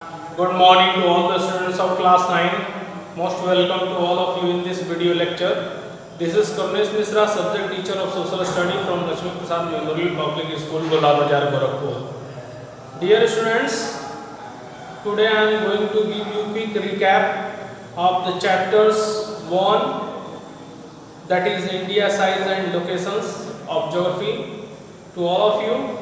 Good morning to all the students of class 9. Most welcome to all of you in this video lecture. This is Kamlesh Misra, subject teacher of social study from Lakshmi Prasad Memorial Public School, Gola Bazar, Gorakhpur. Dear students, today I am going to give you quick recap of the chapters 1, that is India size and locations of geography, to all of you.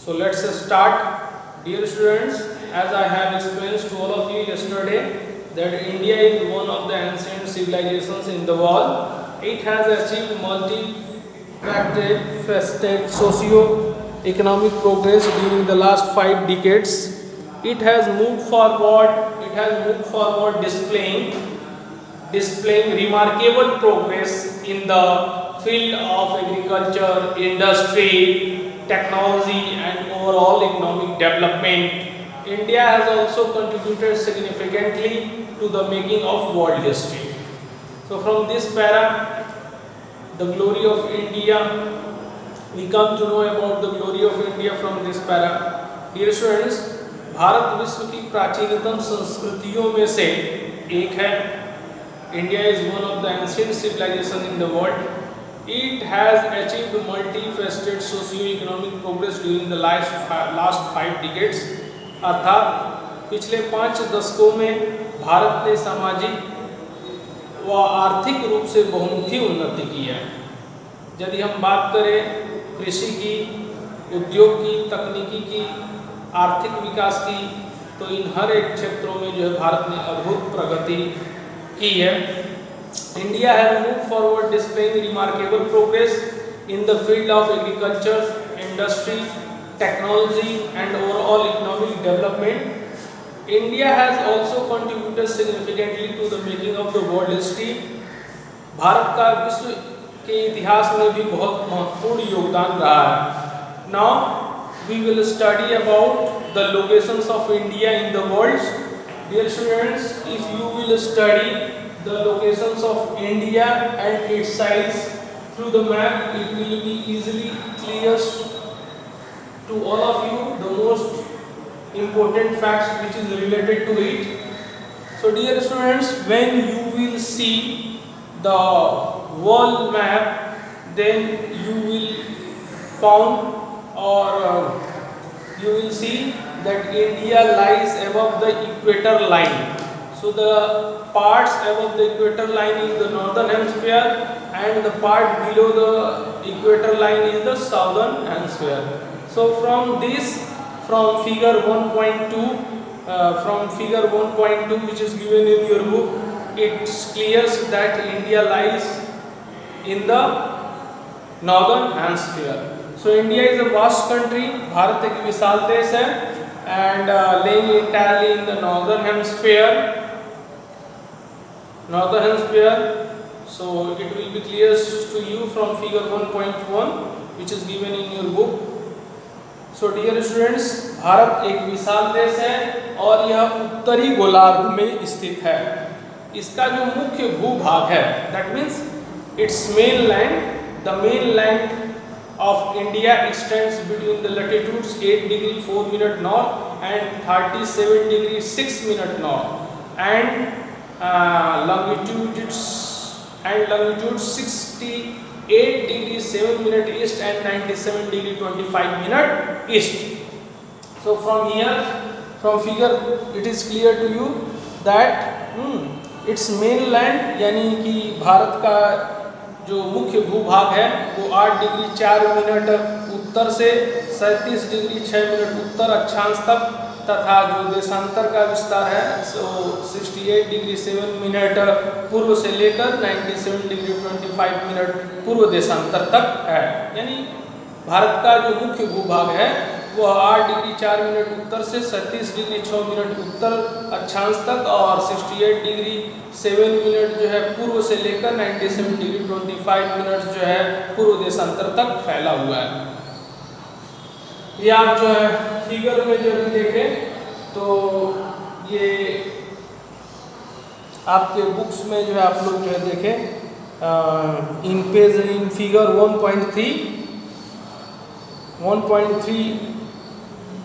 So let's start. Dear students, as I have explained to all of you yesterday, that India is one of the ancient civilizations in the world. It has achieved multifaceted socio-economic progress during the last 5 decades. It has moved forward. Displaying remarkable progress in the field of agriculture, industry, technology and overall economic development. India has also contributed significantly to the making of world history. So from this para, the glory of India, we come to know about the glory of India from this para. Dear students, Bharat विश्व की प्राचीनतम संस्कृतियों में से एक है. India is one of the ancient civilization in the world. It has achieved multifaceted socio-economic progress during the last 5 decades. अर्थात पिछले 5 दशकों में भारत ने सामाजिक व आर्थिक रूप से बहुमुखी उन्नति की है. यदि हम बात करें कृषि की, उद्योग की, तकनीकी की, आर्थिक विकास की, तो इन हर एक क्षेत्रों में जो है भारत ने अद्भुत प्रगति की है. India has moved forward, displaying remarkable progress in the field of agriculture, industry, technology and overall economic development. India has also contributed significantly to the making of the world history. Bharat का विश्व के इतिहास में भी बहुत महत्वपूर्ण योगदान रहा है. Now we will study about the locations of India in the world. Dear students, if you will study the locations of India and its size through the map, it will be easily clear to all of you the most important facts which is related to it. So dear students, when you will see the world map, then you will found or you will see that India lies above the equator line. So the parts above the equator line is the northern hemisphere and the part below the equator line is the southern hemisphere. So from figure 1.2, which is given in your book, it clears that India lies in the northern hemisphere. So India is a vast country. Bharat एक विशाल देश है and laying entirely in the northern hemisphere. So it will be clear to you from figure 1.1 which is given in your book. So dear students, Bharat एक विशाल देश है और यह उत्तरी गोलार्ध में स्थित है. इसका जो मुख्य भूभाग है, that means its mainland, the mainland of India extends between the latitudes 8 degree 4 minute north and 37 degree 6 minute north and longitude 68 degree 7 minute east and 97 degree 25 minute east. So from here, from figure, it is clear to you that its mainland यानी कि भारत का जो मुख्य भूभाग है वो 8 degree 4 minute उत्तर से 37 degree 6 minute उत्तर अक्षांश तक तथा जो देशांतर का विस्तार है सो 68 डिग्री 7 मिनट पूर्व से लेकर 97 डिग्री 25 मिनट पूर्व देशांतर तक है. यानी भारत का जो मुख्य भूभाग है वो 8 डिग्री 4 मिनट उत्तर से 37 डिग्री 6 मिनट उत्तर अक्षांश तक और 68 डिग्री 7 मिनट जो है पूर्व से लेकर 97 डिग्री 25 मिनट जो है पूर्व देशांतर तक फैला हुआ है. ये आप जो है फिगर में जो देखें तो ये आपके बुक्स में जो है आप लोग जो है देखें इन फिगर 1.3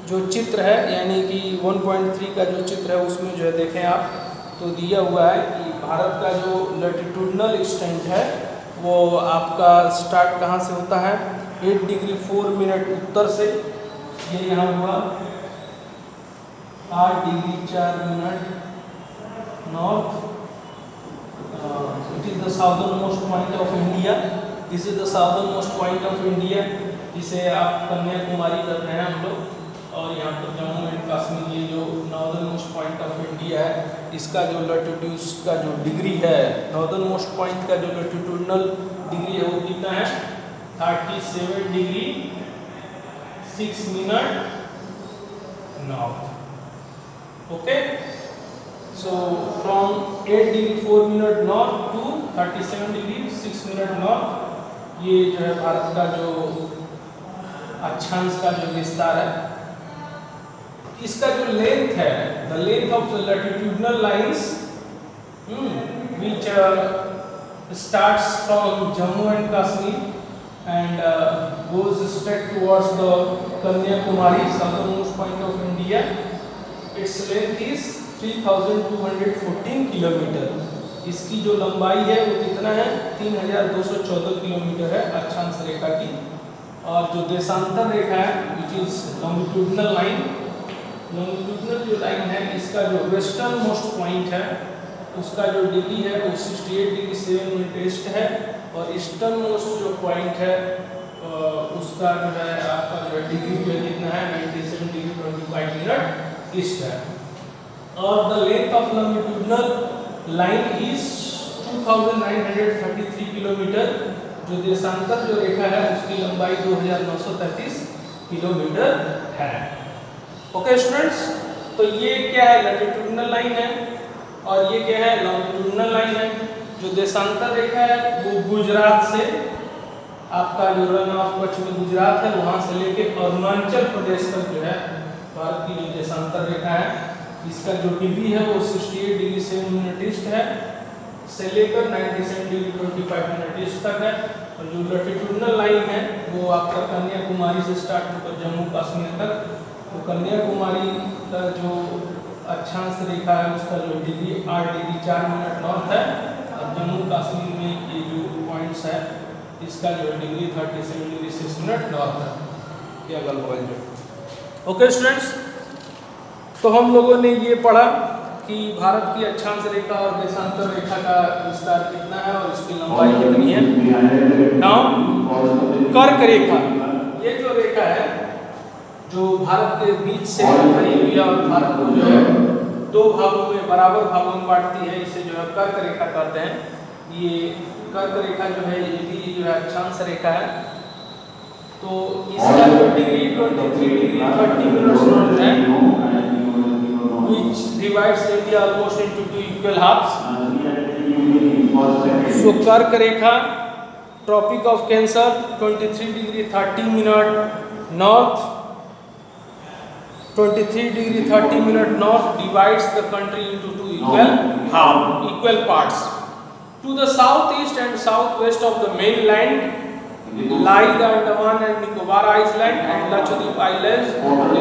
जो चित्र है यानी कि 1.3 का जो चित्र है उसमें जो है देखें आप तो दिया हुआ है कि भारत का जो लैटिट्यूडनल एक्सटेंट है वो आपका स्टार्ट कहाँ से होता है 8 डिग्री 4 मिनट उत्तर से, ये यहाँ हुआ 8 degree 4 minute north. It is the southern most point of India, this is the southern most point of India, जिसे आप कन्याकुमारी करते हैं हम लोग, और यहाँ पर जम्मू एंड कश्मीर ये जो northern most point of India है इसका जो लैटिट्यूड का जो डिग्री है, नॉर्दर्न मोस्ट पॉइंट का जो लैटिट्यूडनल डिग्री है वो कितना है 37 degree 6 minute north. Okay, so from 8 degree 4 minute north to 37 degree 6 minute north, ये जो है भारत का जो अक्षांश का जो विस्तार है। इसका जो लेंथ है, the length of the latitudinal lines which starts from Jammu and Kashmir and goes straight towards the Kanyakumari, southernmost point of India. Its length is 3214 kilometre. इसकी जो लंबाई है वो कितना है 3214 किलोमीटर है अक्षांश रेखा की। और जो देशांतर रेखा है which is longitudinal line, longitudinal जो लाइन है इसका जो वेस्टर्न मोस्ट पॉइंट है उसका जो डिग्री है वो 68 डिग्री 7 मिनट ईस्ट है, और ईस्टर्न मोस्ट जो पॉइंट है उसका जो है आपका जो डिग्री जो है कितना है 97 डिग्री 25 मिनट ईस्ट है। और the length of longitudinal line is 2933 kilometre. जो देशांतर जो रेखा है उसकी लंबाई 2933 किलोमीटर है। ओके स्टूडेंट्स, तो ये क्या है लैटिट्यूडनल लाइन है और ये क्या है लॉन्गिट्यूडनल लाइन है। जो देशांतर रेखा है वो गुजरात से आपका जो रन ऑफ कच्छ में गुजरात है वहां से लेके अरुणाचल प्रदेश तक जो है भारत की जो देशांतर रेखा है इसका जो डिग्री है वो 68 डिग्री 7 मिनट ईस्ट है से लेकर 97 डिग्री 25 मिनट ईस्ट तक है। और जो लैटिट्यूडनल लाइन है वो आपका कन्याकुमारी से स्टार्ट होकर जम्मू कश्मीर तक, तो कन्याकुमारी का जो अक्षांश रेखा है उसका जो डिग्री 8 डिग्री 4 मिनट नॉर्थ है, और जम्मू कश्मीर में ये जो पॉइंट्स है इसका जो डिग्री 37 डिग्री 6 मिनट नॉर्थ है, ये अगल बगल जो। ओके स्टूडेंट्स, तो हम लोगों ने ये पढ़ा कि भारत की अक्षांश रेखा और देशांतर रेखा का विस्तार कितना है और इसकी लंबाई कितनी है। नाउ कर्क रेखा, ये जो रेखा है जो भारत के बीच से बनी हुई है और भारत को जो है दो भागों में बराबर भागों में बांटती है, इसे जो है कर्क रेखा कहते हैं। ये कर्क रेखा जो है ये भी जो है अक्षांश रेखा है। तो इसका जो डिग्री 23 डिग्री 30 मिनट्स नॉर्थ है, which divides India almost into two equal halves. So कर्क रेखा tropic of cancer 23 degree 30 minute north, 23 degree 30 minute north divides the country into two equal parts. To the southeast and southwest of the mainland lie the Andaman and Nicobar Island and Lakshadweep Islands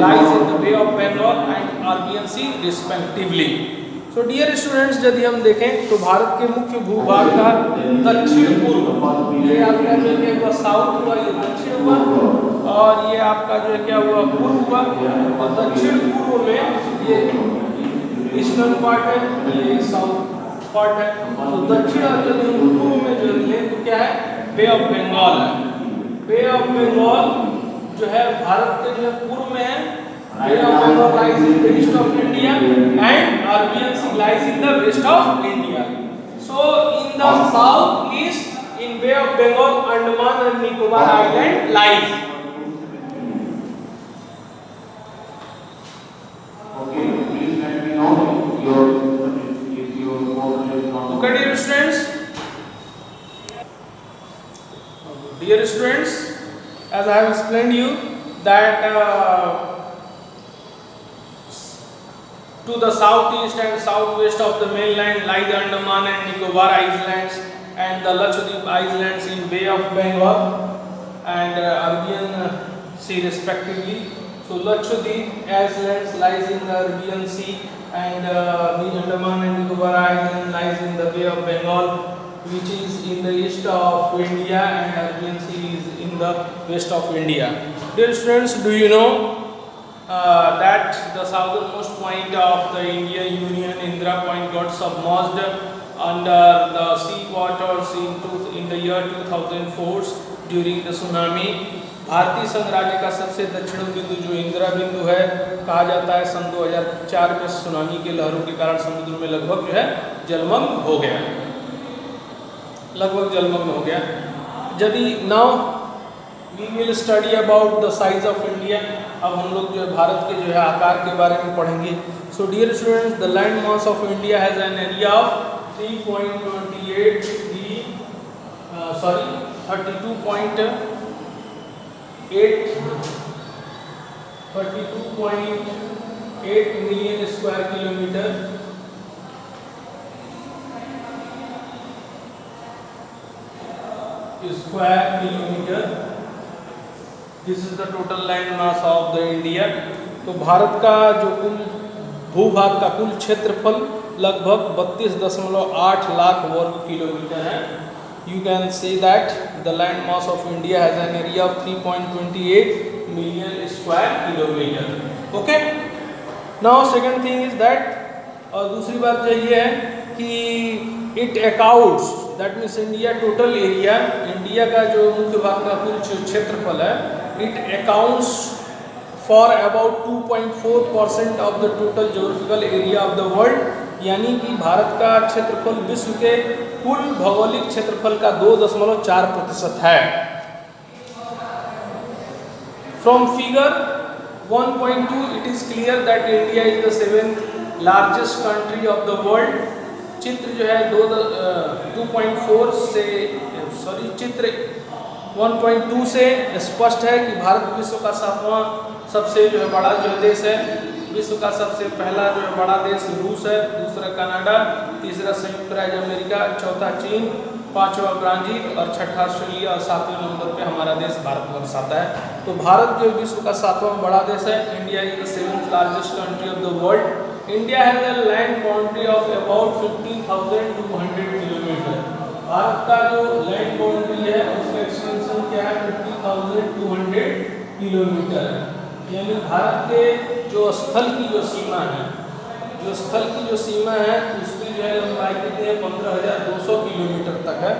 lies in the Bay of Bengal and Arabian Sea respectively. So dear students, यदि हम देखें तो भारत के मुख्य भूभाग का दक्षिण पूर्व, ये आपका जो है वो साउथ हुआ, ये दक्षिण हुआ, और ये आपका जो है क्या हुआ पूर्व हुआ, और दक्षिण पूर्व में ये ईस्टर्न पार्ट है, ये साउथ पार्ट है। तो दक्षिण और जो पूर्व में जो लेंथ क्या है बे ऑफ बंगाल है। बे ऑफ बंगाल जो है भारत के जो है पूर्व में है। Bay of Bengal lies in the east of India and Arabian sea lies in the west of India. So in the south east in bay of Bengal Andaman and Nicobar island lies. Okay, please let me know your Okay dear students, dear students, as I have explained you that to the southeast and southwest of the mainland lie the Andaman and Nicobar Islands and the Lakshadweep Islands in Bay of Bengal and Arabian Sea respectively. So Lakshadweep islands lies in the Arabian Sea, and the Andaman and Nicobar Island lies in the Bay of Bengal, which is in the east of India, and Arabian Sea is in the west of India. Dear students, do you know that the southernmost point of the Indian Union, Indira Point, got submerged under the sea waters in the year 2004 during the tsunami. भारतीय संघ राज्य का सबसे दक्षिण बिंदु जो इंदिरा बिंदु है, कहा जाता है सन 2004 में सुनामी के लहरों के कारण समुद्र में लगभग जो है जलमग्न हो गया, लगभग जलमग्न हो गया। यदि now we will study about the size of India, अब हम लोग जो है भारत के जो है आकार के बारे में पढ़ेंगे। So dear students, the land mass of India has an area of 32.8 million square kilometer, This is the total land mass of the India. तो भारत का जो कुल भूभाग का कुल क्षेत्रफल लगभग 32.8 लाख वर्ग किलोमीटर है। You can say that the land mass of India has an area of 3.28 million square kilometer. Okay? Now second thing is that दूसरी बात जो ये है कि it accounts, that means India total area, India का जो मुख्य भाग का कुल क्षेत्रफल है, it accounts for about 2.4% of the total geographical area of the world, यानी कि भारत का क्षेत्रफल विश्व के कुल भौगोलिक क्षेत्रफल का 2.4% है। From figure 1.2 it is clear that India is the 7th largest country of the world. चित्र जो है 2.4 से चित्र 1.2 से स्पष्ट है कि भारत विश्व का 7वां सबसे जो है बड़ा जो देश है। विश्व का सबसे पहला जो है बड़ा देश रूस है, दूसरा कनाडा, तीसरा संयुक्त राज्य अमेरिका, चौथा चीन, पांचवा ब्राजील और छठा ऑस्ट्रेलिया और 7वें नंबर पे हमारा देश भारतवर्ष आता है। तो भारत जो विश्व का 7वां बड़ा देश है। India is the 7th largest country of the world. India has a land boundary of about 15,200 kilometre. Bharat का जो लैंड बाउंड्री है उसका एक्सटेंशन क्या है? 50,200 किलोमीटर है। यानी भारत के जो स्थल की जो सीमा है, उसकी जो है लंबाई कितनी है? 15,200 किलोमीटर तक है।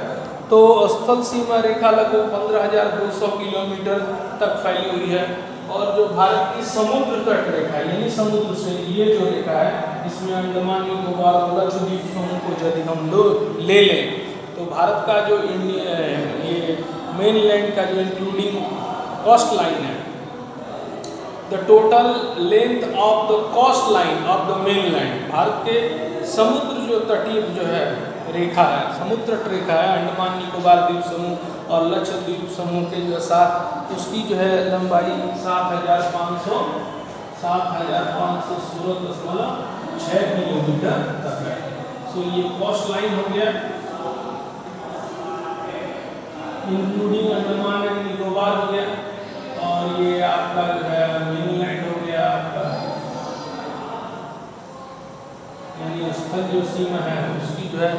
तो स्थल सीमा रेखा लगभग 15,200 किलोमीटर तक फैली हुई है। और जो भारत की समुद्र तट रेखा यानी समुद्र से ये जो रेखा है, इसमें अंडमान निकोबार और लक्षद्वीप समूह को यदि हम लोग ले लें तो भारत का जो ये मेन लैंड का जो इंक्लूडिंग कोस्ट लाइन है, the total length of the coast line of the main land, भारत के समुद्र जो तटीय जो है रेखा है, समुद्र तट रेखा है, अंडमान निकोबार द्वीप समूह और लक्षद्वीप समूह के जो साथ, उसकी जो है लंबाई 7,516.6 किलोमीटर तक है। सो ये कोस्ट लाइन हो गया इंक्लूडिंग अंडमान एंड निकोबार हो गया, और ये आपका जो है मेनलैंड हो गया आपका, यानी स्थल जो सीमा है उसकी जो है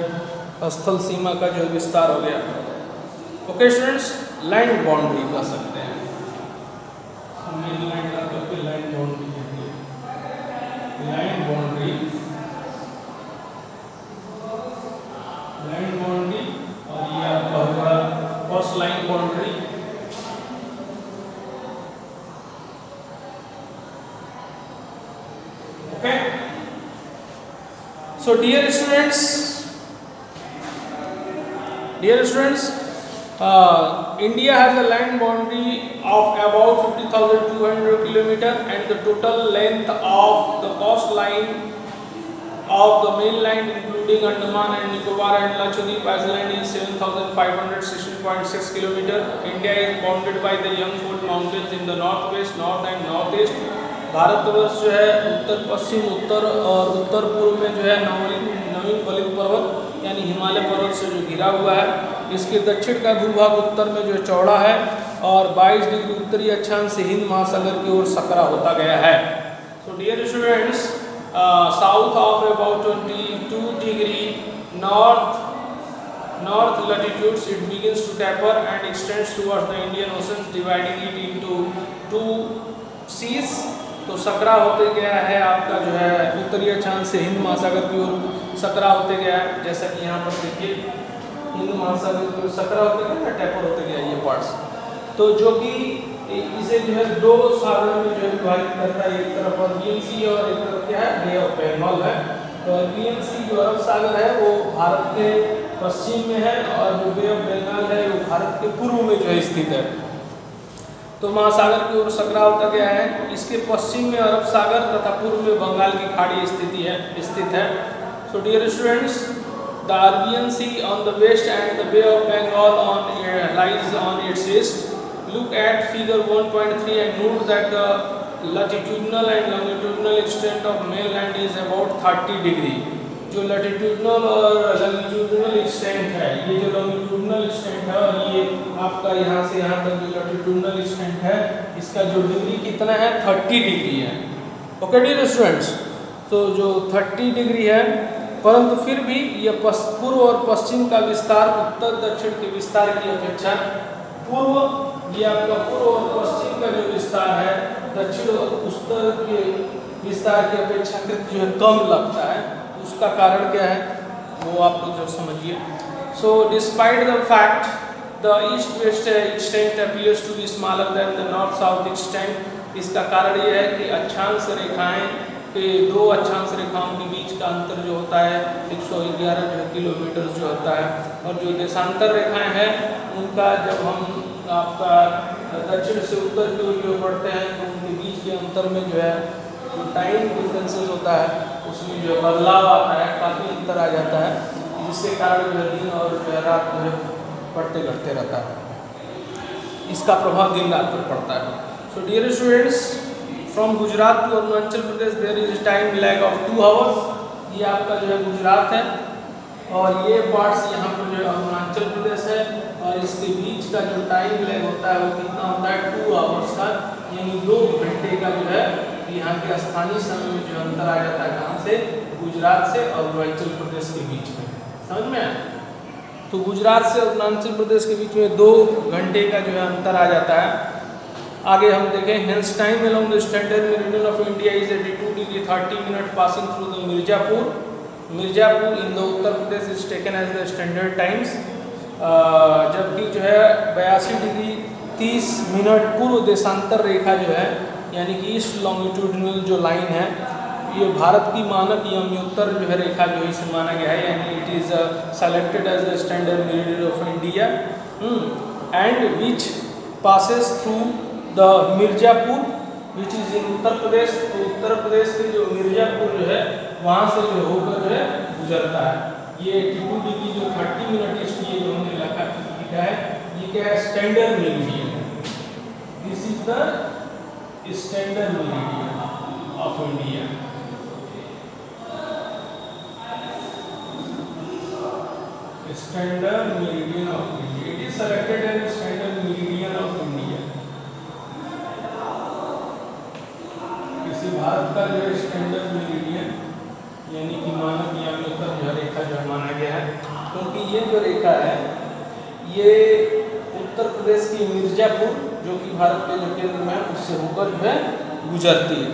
स्थल सीमा का जो विस्तार हो गया। ओके स्टूडेंट्स, लैंड बाउंड्री कह सकते हैं, मेनलैंड का करके लैंड बाउंड्री कहते हैं। लैंड बाउंड्री और ये आपका होगा coast line boundary. Okay, so dear students, India has a land boundary of about 50,200 km and the total length of the coastline of the mainland including Andaman and Nicobar and Lakshadweep Island is 7,516.6 km. India is bounded by the Yangford Mountains in the northwest, north and northeast. Bharatvarsh जो है उत्तर पश्चिम, उत्तर और उत्तर पूर्व में जो है नवीन वलित पर्वत यानी हिमालय पर्वत से जो घिरा हुआ है। इसके दक्षिण का भूभाग उत्तर में जो चौड़ा है और 22 डिग्री उत्तरी अक्षांश से हिंद महासागर की ओर सकरा होता गया है। So dear students, south of about 22 degree north latitudes it begins to taper and extends towards the Indian Ocean, dividing it into two seas। तो सकरा होते गया है आपका जो है उत्तरी अक्षांश से हिंद महासागर की ओर सकरा होते गया है, जैसा कि यहाँ पर देखिए हिंद महासागर की ओर सकरा होते गया ना, टेपर होते गया ये पार्ट्स। तो जो कि इसे जो है दो सागरों में जो है विभाजित करता है, एक तरफ अरबियन सी और एक तरफ क्या है बे ऑफ बंगाल है। तो अरबियन सी जो अरब सागर है वो भारत के पश्चिम में है और जो बे ऑफ बंगाल है वो भारत के पूर्व में जो है स्थित है। तो महासागर की ओर सकरा होता गया है। इसके पश्चिम में अरब सागर तथा पूर्व में बंगाल की खाड़ी स्थित है। So dear students, the Arabian sea on the west and the bay of Bengal on lies on its east. Look at figure 1.3 and note that the latitudinal and longitudinal extent of mainland is about 30 degree। जो latitudinal और longitudinal extent है, ये जो longitudinal extent है और ये आपका यहाँ से यहाँ तक जो latitudinal extent है, इसका जो डिग्री कितना है 30 डिग्री है। ओके डियर स्टूडेंट्स, तो जो 30 डिग्री है, परंतु फिर भी यह पूर्व और पश्चिम का विस्तार उत्तर दक्षिण के विस्तार की अपेक्षा ये आपका पूर्व और पश्चिम का जो विस्तार है दक्षिण और उत्तर के विस्तार की अपेक्षाकृत जो है कम लगता है। उसका कारण क्या है वो आप लोग जो समझिए। So despite the fact the east west extent appears to be smaller than the north south extent. इसका कारण ये है कि अक्षांश रेखाएं के दो अक्षांश रेखाओं के बीच का अंतर जो होता है 111 किलोमीटर जो होता है, और जो देशांतर रेखाएं हैं उनका जब हम आपका दक्षिण से उत्तर की ओर जो बढ़ते हैं तो उनके बीच के अंतर में जो है जो टाइम डिफरेंसेस होता है उसमें जो है बदलाव आता है, काफ़ी अंतर आ जाता है, जिसके कारण जो है दिन और जो है रात जो है बढ़ते घटते रहता है। इसका प्रभाव दिन रात पर पड़ता है। So dear students, from Gujarat to Arunachal Pradesh there is time lag of 2 hours. ये आपका जो है गुजरात है और ये पार्ट्स यहाँ पर जो है अरुणाचल प्रदेश है, और इसके बीच का जो टाइम लैग होता है वो कितना होता है 2 आवर्स का, यानी 2 घंटे का जो है यहाँ के स्थानीय समय में जो अंतर आ जाता है। कहाँ से? गुजरात से और अरुणाचल प्रदेश के बीच में। समझ में आया? तो गुजरात से अरुणाचल प्रदेश के बीच में 2 घंटे का जो है अंतर आ जाता है। आगे हम देखें, hence time along the standard meridian of India is 82 degree 30 minute passing through the Mirzapur in the Uttar Pradesh is taken as the standard times. जबकि जो है 82 डिग्री 30 मिनट पूर्व देशांतर रेखा जो है यानी कि ईस्ट लॉन्गिट्यूडिनल जो लाइन है ये भारत की मानक यमोत्तर जो है रेखा जो है इसे माना गया है, यानी it is selected as the standard meridian of India and which passes through the Mirzapur which is in Uttar Pradesh. तो उत्तर प्रदेश के जो मिर्जापुर जो है वहाँ से जो होकर जो है गुजरता है। ये 82 डिग्री जो 30 मिनट इसलिए जो हमने लिखा है ये क्या है? Standard meridian. This is the standard meridian of India. Standard meridian of India, it is selected as standard meridian of India. भारत का जो स्टैंडर्ड मेरिडियन यानी कि मानक यमोत्तर जो रेखा जो माना गया है, क्योंकि ये जो रेखा है ये उत्तर प्रदेश की मिर्जापुर जो कि भारत के जो केंद्र में है उससे होकर जो है गुजरती है।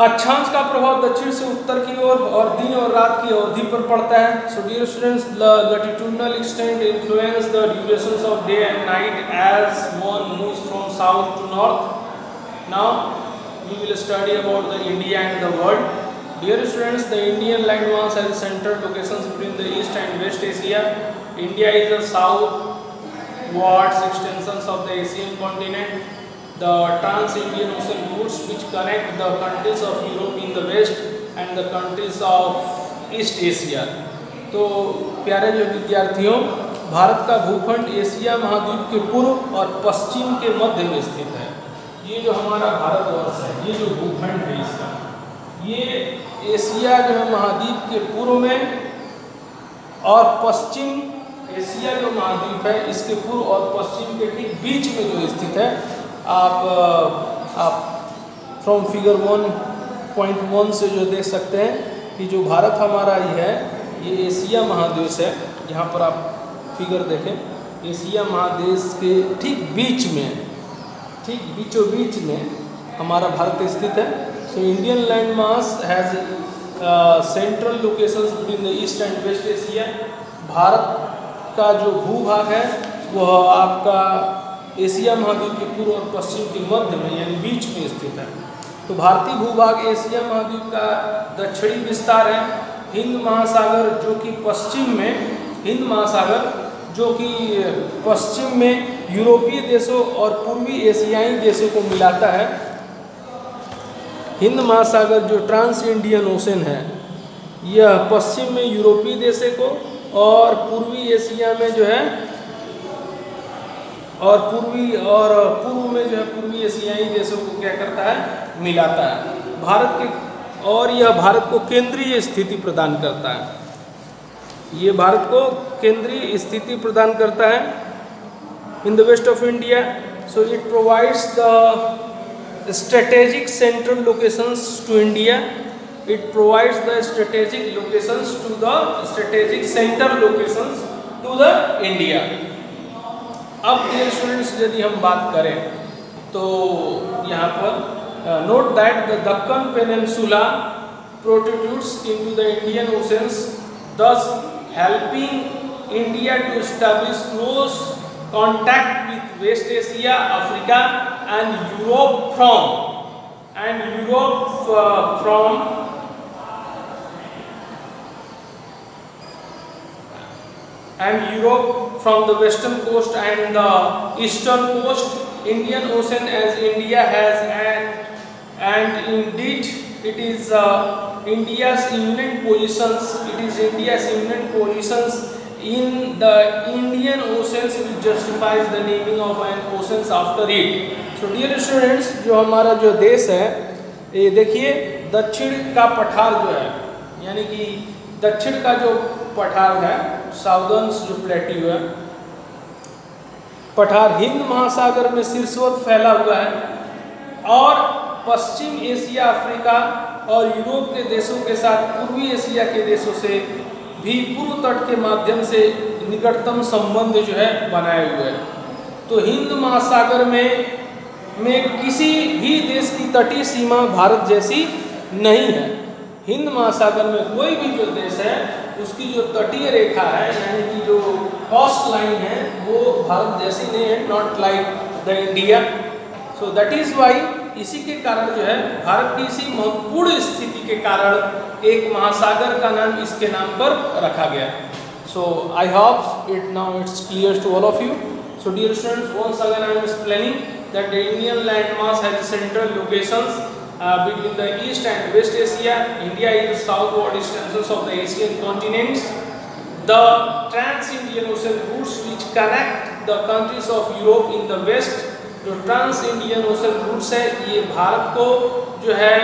अक्षांश का प्रभाव दक्षिण से उत्तर की ओर और दिन और रात की अवधि पर पड़ता है। So dear students, the latitudinal extent influence the durations of day and night as one moves from south to north. Now we will study about the India and the world. Dear students, the Indian landmass has central locations between the East and West Asia. India is the southwards extensions of the Asian continent. The trans-Indian Ocean routes which connect the countries of Europe in the west and the countries of East Asia. तो प्यारे जो विद्यार्थियों, भारत का भूखंड Asia महाद्वीप के पूर्व और पश्चिम के मध्य में स्थित है। ये जो हमारा भारतवर्ष है, ये जो भूखंड है इसका, ये एशिया जो है महाद्वीप के पूर्व में और पश्चिम एशिया जो महाद्वीप है इसके पूर्व और पश्चिम के ठीक बीच में जो स्थित है। आप फ्रॉम फिगर 1.1 से जो देख सकते हैं कि जो भारत हमारा ही है ये एशिया महादेश है। यहाँ पर आप फिगर देखें, एशिया महादेश के ठीक बीच में, ठीक बीचों बीच में हमारा भारत स्थित है। So Indian land mass has central locations between the east and west Asia. भारत का जो भूभाग है वह आपका एशिया महाद्वीप के पूर्व और पश्चिम के मध्य में यानी बीच में स्थित है। तो भारतीय भूभाग एशिया महाद्वीप का दक्षिणी विस्तार है। हिंद महासागर जो कि पश्चिम में, हिंद महासागर जो कि पश्चिम में यूरोपीय देशों और पूर्वी एशियाई देशों को मिलाता है। हिंद महासागर जो ट्रांस इंडियन ओशन है यह पश्चिम में यूरोपीय देशों को और पूर्वी एशिया में जो है और पूर्व में जो है पूर्वी एशियाई देशों को क्या करता है, मिलाता है। भारत के और यह भारत को केंद्रीय स्थिति प्रदान करता है। ये भारत को केंद्रीय स्थिति प्रदान करता है in the west of India. So it provides the strategic central locations to India. It provides the strategic locations to the strategic center locations to the India. अब dear students यदि हम बात करें तो यहाँ पर note that the Deccan Peninsula protrudes into the Indian Oceans, thus helping India to establish close contact with West Asia, Africa, and Europe from the western coast and the eastern coast, Indian Ocean as India has and indeed it is India's eminent positions. It is India's eminent positions in the Indian Oceans which justifies the naming of an oceans after it. So dear students, जो हमारा जो देश है ये देखिए दक्षिण का पठार जो है यानी कि दक्षिण का जो पठार है साउदर्न जो प्लेट्यू है पठार हिंद महासागर में शीर्षवत फैला हुआ है और पश्चिम एशिया, अफ्रीका और यूरोप के देशों के साथ पूर्वी एशिया के देशों से भी पूर्व तट के माध्यम से निकटतम संबंध जो है बनाए हुए हैं। तो हिंद महासागर में किसी भी देश की तटीय सीमा भारत जैसी नहीं है। हिंद महासागर में कोई भी जो देश है उसकी जो तटीय रेखा है यानी कि जो कोस्ट लाइन है वो भारत जैसी नहीं है, not like the India. So that is why इसी के कारण जो है भारत की इसी महत्वपूर्ण स्थिति के कारण एक महासागर का नाम इसके नाम पर रखा गया। So I hope it now it's clear to all of you. So dear students, once again I am explaining that the Indian landmass has central locations between the East and West Asia. India is the southward extensions of the Asian continents. The Trans-Indian Ocean routes which connect the countries of Europe in the west, जो Trans-Indian Ocean routes है ये भारत को जो है